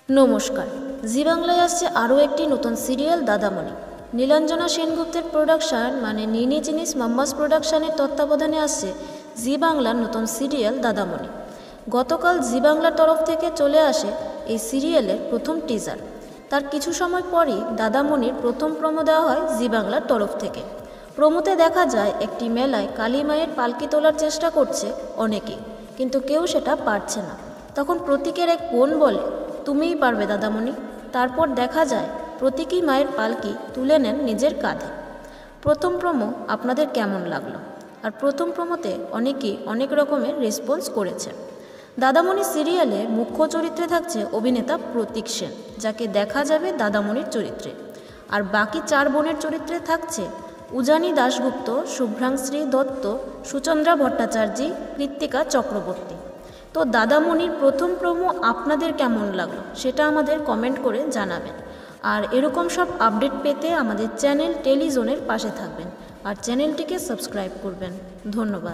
নমস্কার। জি বাংলায় আসছে আরও একটি নতুন সিরিয়াল দাদামণি। নীলাঞ্জনা সেনগুপ্তের প্রোডাকশান মানে নিনি জিনিস মাম্মাস প্রোডাকশানের তত্ত্বাবধানে আসছে জি বাংলার নতুন সিরিয়াল দাদামণি। গতকাল জি বাংলার তরফ থেকে চলে আসে এই সিরিয়ালের প্রথম টিজার। তার কিছু সময় পরই দাদামণির প্রথম প্রোমো দেওয়া হয় জি বাংলার তরফ থেকে। প্রোমোতে দেখা যায় একটি মেলায় কালী মায়ের পালকি তোলার চেষ্টা করছে অনেকেই, কিন্তু কেউ সেটা পারছে না। তখন প্রতীকের এক বোন বলে, তুমিই পারবে দাদামণি। তারপর দেখা যায় প্রতীকই মায়ের পালকি তুলে নেন নিজের কাঁধে। প্রথম প্রোমো আপনাদের কেমন লাগলো? আর প্রথম প্রোমোতে অনেকেই অনেক রকমের রেসপন্স করেছে। দাদামণি সিরিয়ালে মুখ্য চরিত্রে থাকছে অভিনেতা প্রতীক সেন, যাকে দেখা যাবে দাদামণির চরিত্রে। আর বাকি 4 বোনের চরিত্রে থাকছে উজানি দাশগুপ্ত, শুভ্রাংশ্রী দত্ত, সুচন্দ্রা ভট্টাচার্যী, কৃত্তিকা চক্রবর্তী। তো দাদামণির প্রথম প্রোমো আপনাদের কেমন লাগলো সেটা আমাদের কমেন্ট করে জানাবেন। আর এরকম সব আপডেট পেতে আমাদের চ্যানেল টেলিজোনের পাশে থাকবেন আর চ্যানেলটিকে সাবস্ক্রাইব করবেন। ধন্যবাদ।